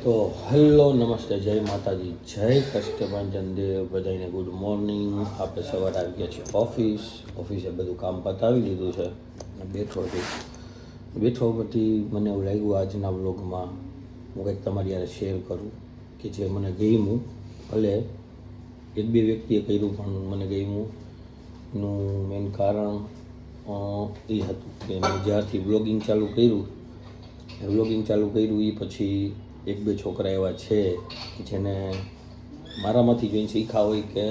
તો હેલો નમસ્તે, જય માતાજી, જય કષ્ટભંજન દેવ, બધાને ગુડ મોર્નિંગ. આપણે સવારે આવી ગયા છીએ ઓફિસે બધું કામ પતાવી લીધું છે અને બેઠો પછી મને એવું લાગ્યું આજના વ્લોગમાં હું કંઈક તમારી યારે શેર કરું કે જે મને ગમ્યું. ભલે એક બે વ્યક્તિએ કર્યું પણ મને ગમ્યું. એનું મેઇન કારણ એ હતું કે મેં જ્યારથી વ્લોગિંગ ચાલુ કર્યું એ પછી એક બે છોકરા એવા છે કે જેને મારામાંથી જોઈને શીખ્યા હોય કે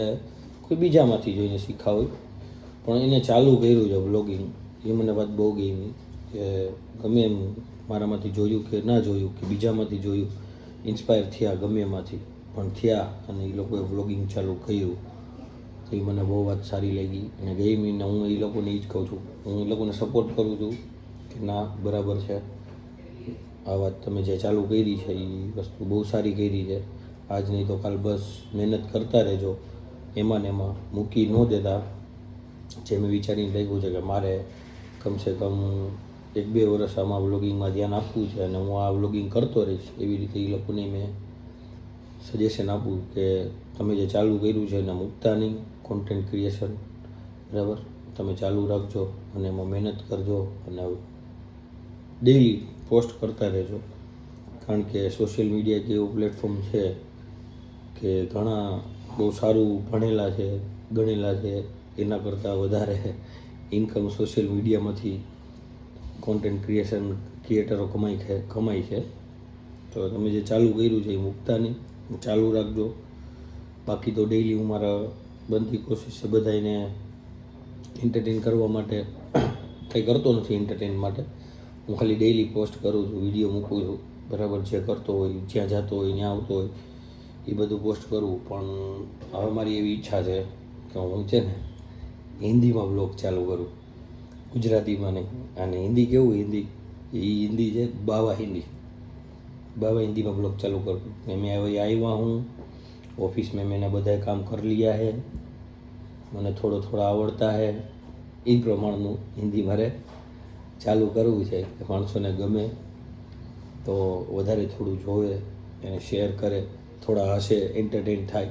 કોઈ બીજામાંથી જોઈને શીખ્યા હોય, પણ એને ચાલુ કર્યું છે વ્લોગિંગ. એ મને વાત બહુ ગમી કે ગમે એમ મારામાંથી જોયું કે ના જોયું કે બીજામાંથી જોયું, ઇન્સ્પાયર થયા ગમે એમાંથી પણ થયા અને એ લોકોએ વ્લોગિંગ ચાલુ કર્યું. તો એ મને બહુ વાત સારી લાગી અને ગમીને હું એ લોકોને એ જ કહું છું, હું એ લોકોને સપોર્ટ કરું છું કે ના બરાબર છે, આ વાત તમે જે ચાલુ કરી છે એ વસ્તુ બહુ સારી કરી છે. આજ નહીં તો કાલ બસ મહેનત કરતા રહેજો, એમાં ને એમાં મૂકી ન દેતા. જે મેં વિચારીને લાગ્યું છે કે મારે કમસે કમ 1-2 વર્ષ આમાં વ્લોગિંગમાં ધ્યાન આપવું છે અને હું આ વ્લોગિંગ કરતો રહીશ. એવી રીતે એ લોકોને મેં સજેશન આપું કે તમે જે ચાલુ કર્યું છે એને મૂકતા નહીં. કોન્ટેન્ટ ક્રિએશન બરાબર તમે ચાલુ રાખજો અને એમાં મહેનત કરજો અને ડેઈલી પોસ્ટ કરતા રહેજો. કારણ કે સોશિયલ મીડિયા એક એવું પ્લેટફોર્મ છે કે ઘણા બહુ સારું ભણેલા છે, ગણેલા છે, એના કરતાં વધારે ઇન્કમ સોશિયલ મીડિયામાંથી કોન્ટેન્ટ ક્રિએટરો કમાય છે. તો તમે જે ચાલુ કર્યું છે એ મૂકતા નહીં, ચાલુ રાખજો. બાકી તો ડેઈલી હું મારા બનતી કોશિશ છે બધાને એન્ટરટેન કરવા માટે. કંઈ કરતો નથી એન્ટરટેન માટે, હું ખાલી ડેઈલી પોસ્ટ કરું છું, વિડીયો મૂકું છું બરાબર. જે કરતો હોય, જ્યાં જતો હોય, ત્યાં આવતો હોય એ બધું પોસ્ટ કરું. પણ હવે મારી એવી ઈચ્છા છે કે હું છે ને હિન્દીમાં બ્લોગ ચાલુ કરું, ગુજરાતીમાં નહીં. અને હિન્દી કેવું, હિન્દી છે બાવા હિન્દીમાં બ્લોગ ચાલુ કરું. મેં હવે આવ્યા હું ऑफिस में, मैंने બધા કામ કરી लिया है, મને થોડા આવડતા है. એ પ્રમાણનું હિન્દી મારે ચાલુ કરવું છે કે માણસોને ગમે તો વધારે થોડું જોવે, એને શેર કરે, થોડા હશે, એન્ટરટેન થાય.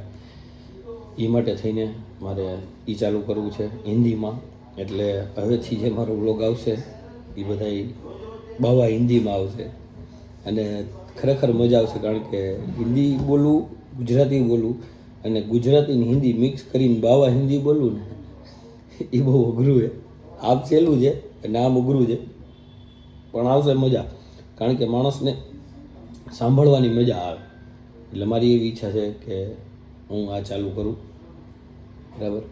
એ માટે થઈને મારે એ ચાલુ કરવું છે હિન્દીમાં. એટલે હવેથી જે મારો વ્લોગ આવશે એ બધા બાવા હિન્દીમાં આવશે અને ખરેખર મજા આવશે. કારણ કે હિન્દી બોલવું, ગુજરાતી બોલવું અને ગુજરાતી ને હિન્દી મિક્સ કરીને બાવા હિન્દી બોલવું ને એ બહુ અઘરું છે. આમ સહેલું છે અને આમ અઘરું છે, પણ આવશે મજા. કારણ કે માણસને સાંભળવાની મજા આવે. એટલે મારી એવી ઈચ્છા છે કે હું આ ચાલુ કરું બરાબર.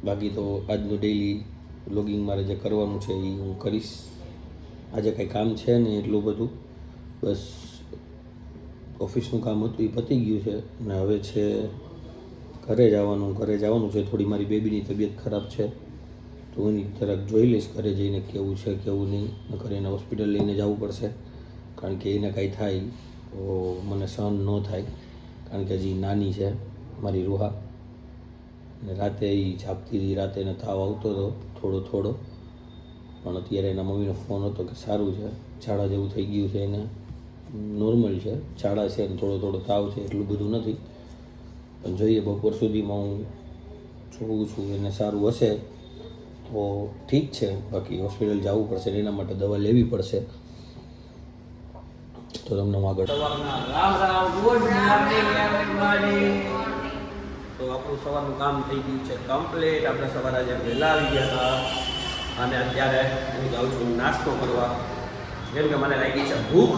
બાકી તો આજનું ડેઈલી વ્લોગિંગ મારે જે કરવાનું છે એ હું કરીશ. આજે કંઈ કામ છે નહીં એટલું બધું, બસ ઓફિસનું કામ હતું એ પતી ગયું છે અને હવે છે ઘરે જવાનું છે. થોડી મારી બેબીની તબિયત ખરાબ છે તો હું એની જરાક જોઈ લઈશ ઘરે જઈને કેવું છે કેવું નહીં. નકર એને હોસ્પિટલ લઈને જવું પડશે. કારણ કે એને કાંઈ થાય તો મને સહન ન થાય. કારણ કે હજી નાની છે મારી રૂહા, અને રાતે એ જાગતી હતી, રાતે એને તાવ આવતો હતો થોડો. પણ અત્યારે એના મમ્મીનો ફોન હતો કે સારું છે, ઝાડા જેવું થઈ ગયું છે, એને નોર્મલ છે, ઝાડા છે અને થોડો તાવ છે, એટલું બધું નથી. પણ જોઈએ બપોર સુધીમાં હું જોઉં છું, એને સારું હશે તો ઠીક છે. બાકી હોસ્પિટલ જવું પડશે, એના માટે દવા લેવી પડશે. તો તમને હું આગળ તો આપણું સવારનું કામ થઈ ગયું છે કમ્પ્લીટ. આપણે સવારે આજે વહેલા આવી ગયા હતા અને અત્યારે હું જાઉં છું નાસ્તો કરવા. જેમ કે મને લાગી છે ભૂખ.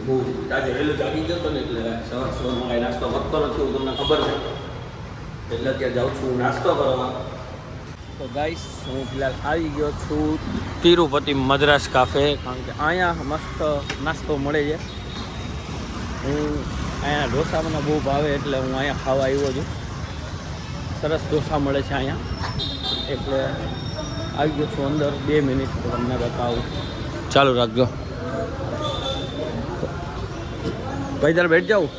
હું આજે વહેલું જાગી ગયો હતો ને એટલે સવારમાં કાંઈ નાસ્તો કરતો નથી, હું તમને ખબર છે. એટલે અત્યારે જાઉં છું નાસ્તો કરવા. તો ગાઈસ હું ફિલહાલ આવી ગયો છું તિરુપતિ મદ્રાસ કાફે. કારણ કે અહીંયા મસ્ત નાસ્તો મળે છે. હું અહીંયા ઢોસા મને બહુ ભાવે એટલે હું અહીંયા ખાવા આવ્યો છું. સરસ ઢોસા મળે છે અહીંયા, એટલે આવી ગયો છું અંદર. 2 મિનિટ તો તમને બતાવું, ચાલુ રાખજો ભાઈ. તારે બેઠ જાઉં,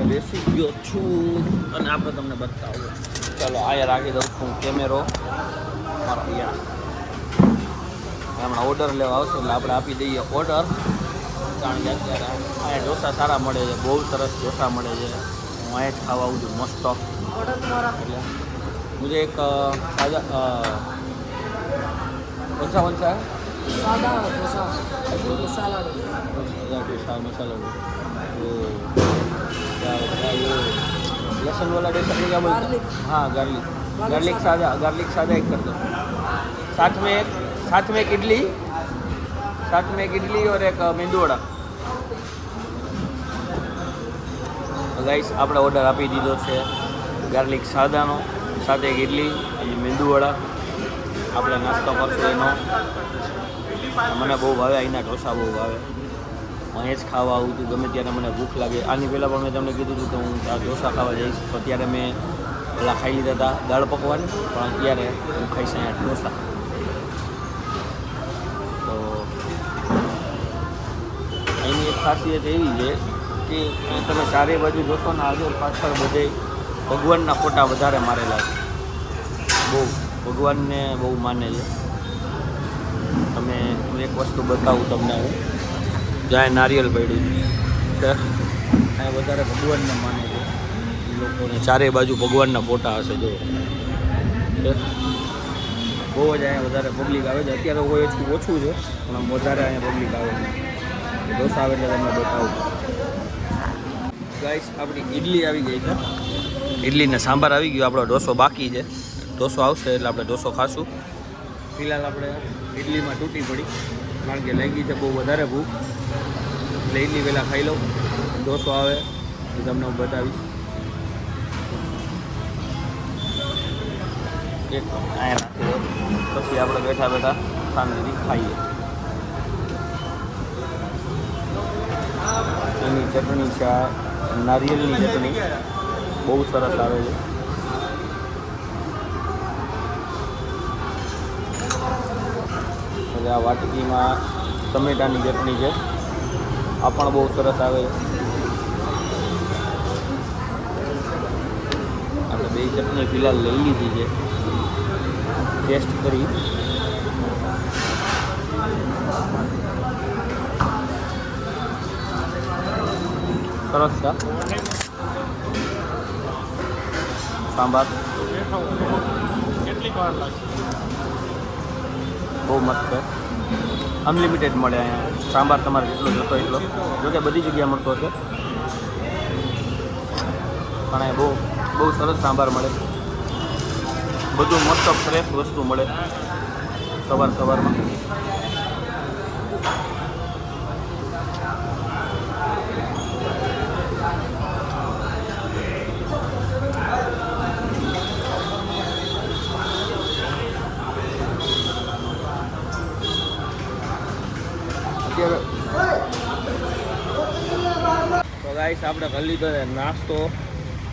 બેસી ગયો છું અને આપણે તમને બતાવું. ચાલો અહીંયા રાખી દઉં છું કેમેરો મારો. હમણાં ઓર્ડર લેવા આવશે એટલે આપણે આપી દઈએ ઓર્ડર. કારણ કે અત્યારે અહીંયા ઢોસા સારા મળે છે, બહુ સરસ ઢોસા મળે છે. હું અહીંયા જ ખાવા આવું છું મસ્ત. એટલે मुझे एक सादा कौन सा सादा डोसा मसाला डोसा मसाला वो क्या होता है ये लहसुन वाला डोसा क्या बोलते हैं? हाँ गार्लिक सादा एक कर दो. साथ में एक इडली और एक मेंदू वड़ा. તો ગાઈસ આપણે ઓર્ડર આપી દીધો છે ગાર્લિક સાદાનો, સાથે એક ઇડલી અને મેંદુવડા. આપણે નાસ્તો કરશું એનો. મને બહુ ભાવે, અહીંના ઢોસા બહુ ભાવે. હું અહીં જ ખાવા આવું છું ગમે ત્યારે મને ભૂખ લાગે. આની પહેલાં પણ મેં તમને કીધું હતું કે હું આ ઢોસા ખાવા જઈશ, તો ત્યારે મેં પેલા ખાઈ લીધા હતા દાળ પકવાન, પણ અત્યારે હું ખાઈશ અહીંયા ઢોસા. તો અહીંની એક ખાસિયત એવી છે કે તમે ચારે બાજુ જોશો ને આગળ પાછળ બધે ભગવાનના ફોટા વધારે મારેલા છે. બહુ ભગવાનને બહુ માને છે. તમે એક વસ્તુ બતાવું તમને, હું જ્યાં નારિયેલ પડ્યું છે ત્યાં વધારે ભગવાનને માને છે એ લોકોને. ચારે બાજુ ભગવાનના ફોટા હશે જો. બહુ જ અહીંયા વધારે પબ્લિક આવે છે. અત્યારે કોઈ ઓછું છે પણ આમ વધારે અહીંયા પબ્લિક આવે છે. ઢોસા આવે એટલે તમને બતાવું. ગાઈસ આપણી ઇડલી આવી ગઈ છે, ઇડલી ને સાંભાર આવી ગયું. આપણો ઢોસો બાકી છે. ઢોસો આવશે એટલે આપણે ઢોસો ખાશું. ફિલહાલ આપણે ઇડલીમાં તૂટી પડી કારણ કે લાગી છે બહુ વધારે ભૂખ, એટલે ઇડલી પહેલાં ખાઈ લઉં. ઢોસો આવે એ તમને હું બતાવીશ. એક અહીંયા નાખી દો, પછી આપણે બેઠા બેઠા શાંતિથી ખાઈએ. એની ચટણી છે, નારિયેળની ચટણી બહુ સરસ આવે છે. એટલે આ વાટકીમાં ટમેટાની ચટણી છે, આ પણ બહુ સરસ આવે છે. આપણે બે ચટણી ફિલહાલ લઈ લીધી છે, ટેસ્ટ કરી. સરસ છે. સાંભાર કેટલી વાર લાગશે? બહુ મસ્ત છે. અનલિમિટેડ મળે અહીંયા સાંભાર, તમારે જેટલો જોતો એટલો. જોકે બધી જગ્યાએ મળતો હશે પણ અહીંયા બહુ સરસ સાંભાર મળે. બધું મસ્ત ફ્રેશ વસ્તુ મળે સવારમાં. તો ગાઈસ આપણે કરી લીધો નાસ્તો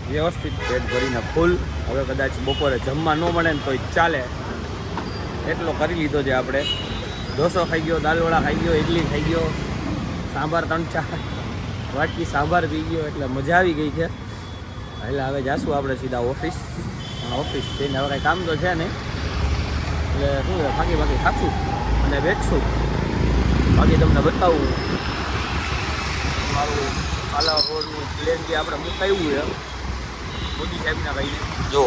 વ્યવસ્થિત, પેટ ભરીને ફૂલ. હવે કદાચ બપોરે જમવા ન મળે ને તો ચાલે એટલો કરી લીધો છે આપણે. ઢોસો ખાઈ ગયો, દાલવડા ખાઈ ગયો, ઇડલી ખાઈ ગયો, સાંભાર 3-4 વાટકી સાંભાર પી ગયો, એટલે મજા આવી ગઈ છે. એટલે હવે જાશું આપણે સીધા ઓફિસ જઈને. હવે કાંઈ કામ તો છે નહીં એટલે શું બાકી ખાશું અને બેઠશું. બાકી તમને બતાવું મારું આલા રોડનું પ્લેન જે આપણે મુકાવ્યું છે મોદી સાહેબના ભાઈને. જો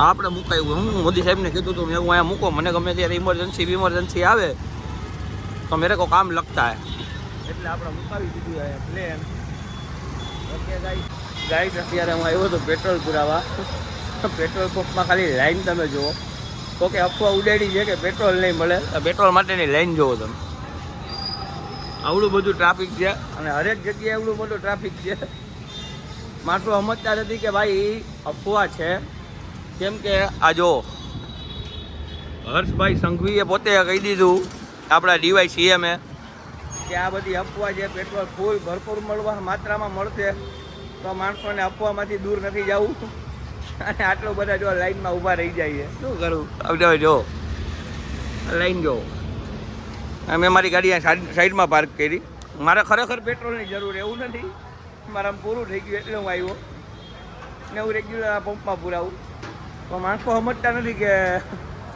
આપણે મુકાવ્યું, હું મોદી સાહેબને કીધું હતું મેં અહીંયા મૂકો, મને ગમે ત્યારે ઇમરજન્સી આવે તો મેરે કો કામ લગતા હે, એટલે આપણે મુકાવી દીધું છે પ્લેન. ઓકે ગાઈસ અત્યારે હું આવ્યો હતો પેટ્રોલ પુરાવા. પેટ્રોલ પંપમાં ખાલી લાઈન તમે જુઓ તો કે અફવા ઉડાડી છે કે પેટ્રોલ નહીં મળે. પેટ્રોલ માટેની લાઈન જુઓ તમે, આવડું બધું ટ્રાફિક છે અને હરેક જગ્યાએ આવડું બધું ટ્રાફિક છે. માણસો સમજતા નથી કે ભાઈ અફવા છે. કેમ કે આ જો હર્ષભાઈ સંઘવીએ પોતે કહી દીધું આપણા ડીવાય સીએમે કે આ બધી અફવા છે, પેટ્રોલ ફૂલ ભરપૂર માત્રામાં મળશે તો માણસોને અફવામાંથી દૂર નથી જવું. અને આટલો બધા જો લાઈનમાં ઊભા રહી જાય શું કરું? હવે જો લાઈન જો, મેં મારી ગાડી સાઈડમાં પાર્ક કરી. મારે ખરેખર પેટ્રોલની જરૂર એવું નથી, મારામાં પૂરું થઈ ગયું એટલે હું આવ્યો ને હું રેગ્યુલર આ પંપમાં પુરાવું. તો માણસો સમજતા નથી કે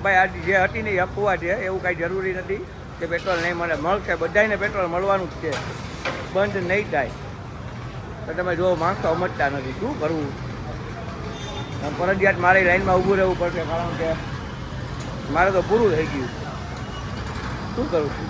ભાઈ આ જે હતી ને અફવા છે, એવું કાંઈ જરૂરી નથી. કે પેટ્રોલ નહીં મળે. મળશે, બધાને પેટ્રોલ મળવાનું જ છે, બંધ નહીં થાય. તો તમે જો માણસો સમજતા નથી, શું કરવું? ફરજિયાત મારી લાઈનમાં ઊભું રહેવું પડશે, કારણ કે મારે તો પૂરું થઈ ગયું. શું કરું છું?